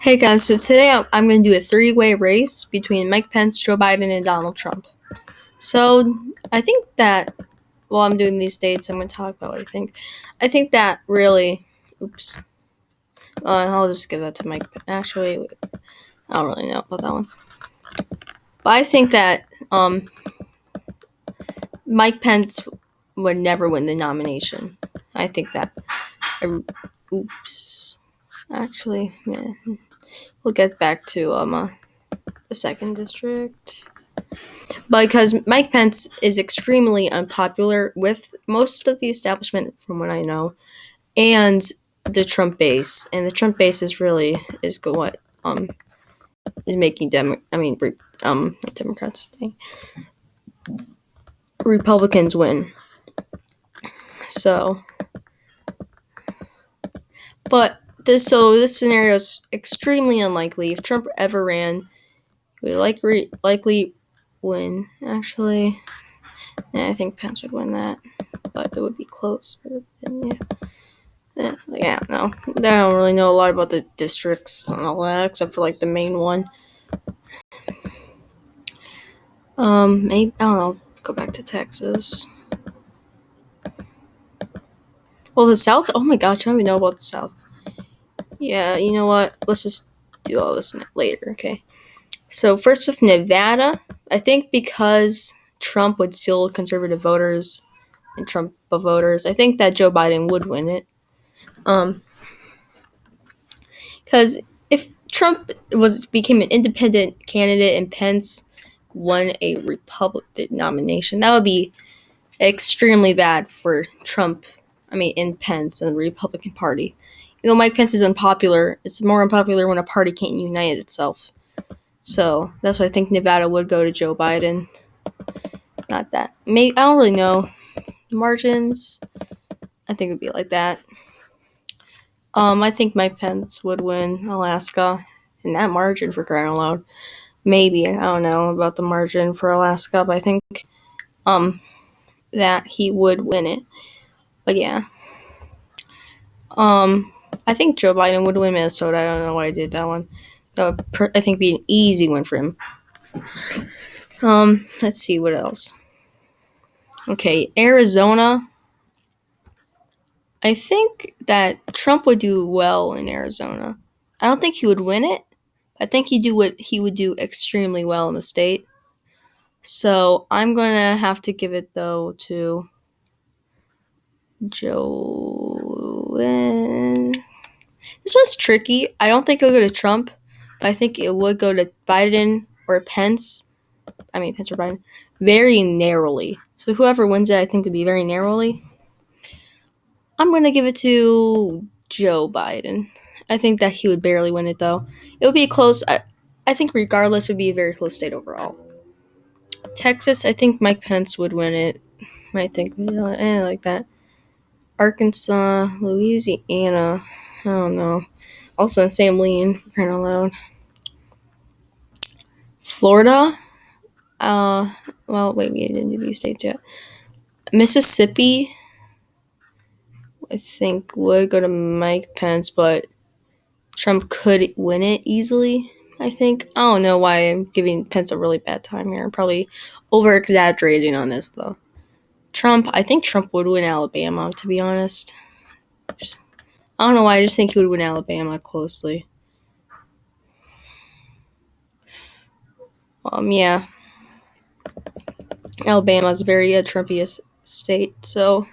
Hey guys, so today I'm going to do a three-way race between Mike Pence, Joe Biden, and Donald Trump. So I think that while I'm doing these dates, I'm going to talk about what I think. I think that really, I'll just give that to Mike. Actually, I don't really know about that one. But I think that Mike Pence would never win the nomination. I think that. Actually, we'll get back to the second district. Because Mike Pence is extremely unpopular with most of the establishment, from what I know, and the Trump base. And the Trump base is what is making Democrats, Republicans win. So, but this scenario is extremely unlikely. If Trump ever ran, he would likely win. Actually, yeah, I think Pence would win that, but it would be close. No. I don't really know a lot about the districts and all that, except for the main one. Maybe I don't know. Go back to Texas. Well, the South. Oh my gosh, I don't even know about the South. Yeah, you know what? Let's just do all this later. Okay. So first of Nevada, I think because Trump would steal conservative voters and Trump voters, I think that Joe Biden would win it. Because if Trump became an independent candidate and Pence won a Republican nomination, that would be extremely bad for Trump. In Pence and the Republican Party. Though Mike Pence is unpopular, it's more unpopular when a party can't unite itself. So that's why I think Nevada would go to Joe Biden. Not that. I don't really know. Margins, I think it would be like that. I think Mike Pence would win Alaska in that margin, for crying out loud. Maybe, I don't know about the margin for Alaska, but I think that he would win it. But yeah. I think Joe Biden would win Minnesota. I don't know why I did that one. That would, I think, be an easy win for him. Let's see what else. Okay, Arizona. I think that Trump would do well in Arizona. I don't think he would win it. I think he would do extremely well in the state. So I'm gonna have to give it though to Joe. This was tricky. I don't think it'll go to Trump, but I think it would go to Biden or Pence. Pence or Biden, very narrowly. So whoever wins it, I think would be very narrowly. I'm gonna give it to Joe Biden. I think that he would barely win it though. It would be close. I think regardless, it would be a very close state overall. Texas, I think Mike Pence would win it. I think like that. Arkansas, Louisiana, I don't know. Also Sam Lean, for crying out loud. Florida, we didn't do these states yet. Mississippi, I think would go to Mike Pence, but Trump could win it easily, I think. I don't know why I'm giving Pence a really bad time here. I'm probably over-exaggerating on this, though. I think Trump would win Alabama, to be honest. I don't know why, I just think he would win Alabama closely. Yeah. Alabama is a very Trumpiest state, so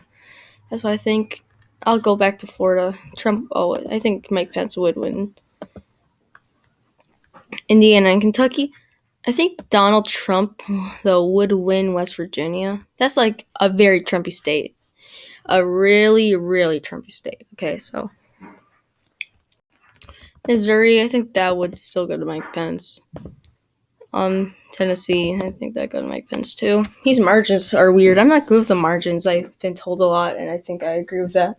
that's why I think I'll go back to Florida. I think Mike Pence would win Indiana and Kentucky. I think Donald Trump, though, would win West Virginia. That's like a very Trumpy state. A really, really Trumpy state. Okay, so Missouri, I think that would still go to Mike Pence. Tennessee, I think that go to Mike Pence too. These margins are weird. I'm not good with the margins. I've been told a lot, and I think I agree with that.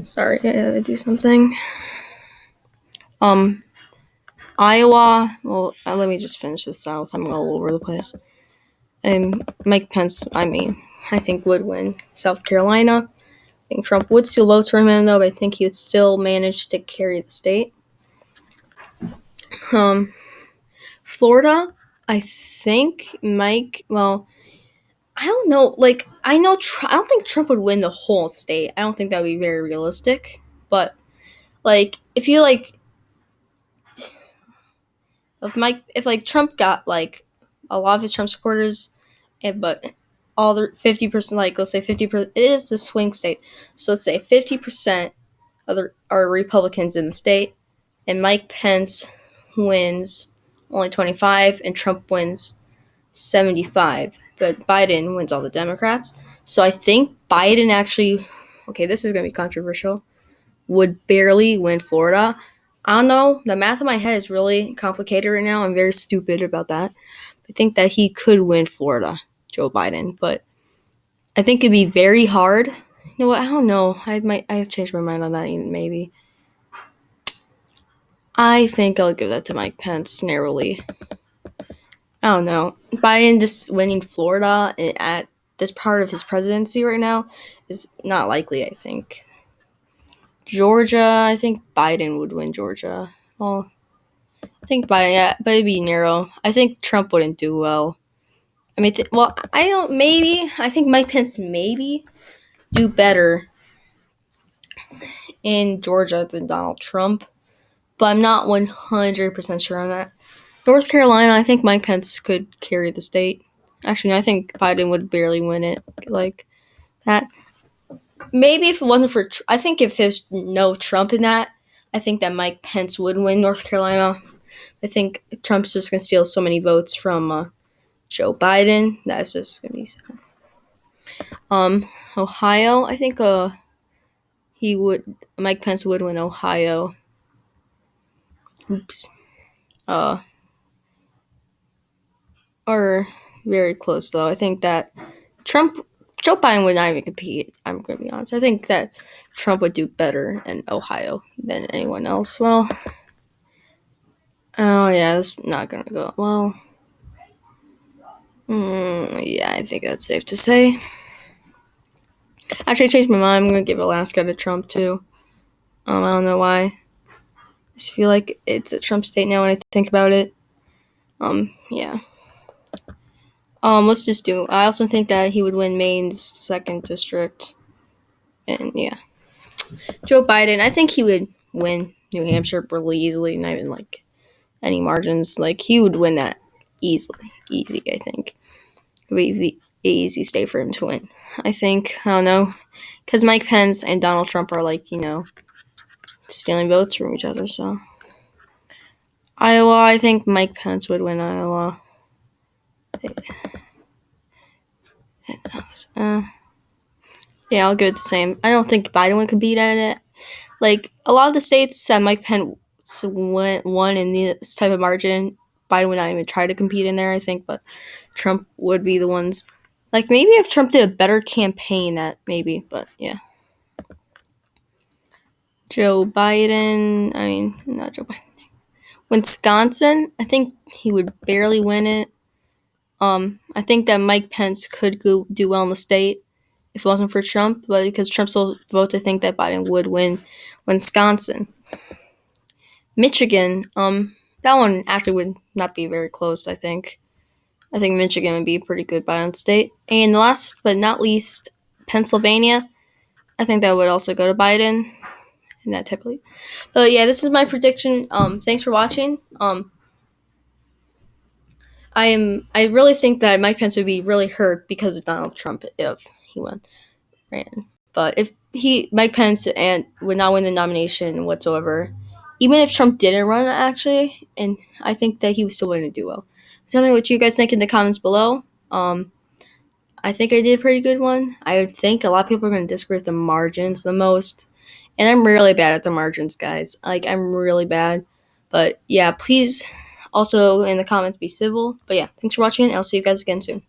Sorry, I gotta do something. Iowa. Well, let me just finish the South. I'm all over the place. And Mike Pence, I think would win South Carolina. think Trump would steal votes from him, though, but I think he would still manage to carry the state. Florida, I think I don't know. Like, I don't think Trump would win the whole state. I don't think that would be very realistic. But like, if you like, if like Trump got like a lot of his Trump supporters, but all the 50%, like let's say 50%, it is a swing state. So let's say 50% are Republicans in the state, and Mike Pence wins only 25, and Trump wins 75, but Biden wins all the Democrats. So I think Biden actually, okay, this is going to be controversial, would barely win Florida. I don't know. The math in my head is really complicated right now. I'm very stupid about that. I think that he could win Florida, Joe Biden, but I think it'd be very hard. You know what? I don't know. I've changed my mind on that maybe. I think I'll give that to Mike Pence narrowly. I don't know. Biden just winning Florida at this part of his presidency right now is not likely, I think. Georgia, I think Biden would win Georgia. Well, I think Biden, yeah, but it'd be narrow. I think Trump wouldn't do well. I mean, I don't, maybe. I think Mike Pence maybe do better in Georgia than Donald Trump, but I'm not 100% sure on that. North Carolina, I think Mike Pence could carry the state. Actually, no, I think Biden would barely win it like that. Maybe if it wasn't for, I think if there's no Trump in that, I think that Mike Pence would win North Carolina. I think Trump's just gonna steal so many votes from Joe Biden. That's just gonna be. Ohio, I think Mike Pence would win Ohio. Oops. Or very close though. I think that Joe Biden would not even compete. I'm going to be honest. I think that Trump would do better in Ohio than anyone else. Well, oh yeah, that's not going to go well. Yeah, I think that's safe to say. Actually, I changed my mind. I'm going to give Alaska to Trump too. I don't know why. I just feel like it's a Trump state now when I think about it. Yeah. Let's just do. I also think that he would win Maine's 2nd district. And yeah. Joe Biden, I think he would win New Hampshire really easily, not even like any margins. Like he would win that easily. Easy, I think. It would be an easy state for him to win. I think. I don't know. Because Mike Pence and Donald Trump are like, stealing votes from each other, so. Iowa, I think Mike Pence would win Iowa. Yeah, I'll give it the same. I don't think Biden would compete at it. Like, a lot of the states that Mike Pence won in this type of margin, Biden would not even try to compete in there, I think, but Trump would be the ones. Like, maybe if Trump did a better campaign, that maybe, but yeah. Joe Biden, not Joe Biden. Wisconsin, I think he would barely win it. I think that Mike Pence could do well in the state if it wasn't for Trump, but because Trump still votes, I think that Biden would win Wisconsin. Michigan, that one actually would not be very close, I think. I think Michigan would be a pretty good Biden state. And last but not least, Pennsylvania. I think that would also go to Biden in that type of league. But yeah, this is my prediction. Thanks for watching. I really think that Mike Pence would be really hurt because of Donald Trump if he ran. But if Mike Pence would not win the nomination whatsoever, even if Trump didn't run actually, and I think that he was still going to do well. Tell me what you guys think in the comments below. I think I did a pretty good one. I think a lot of people are going to disagree with the margins the most, and I'm really bad at the margins, guys. Like I'm really bad. But yeah, please also in the comments be civil. But yeah, thanks for watching. I'll see you guys again soon.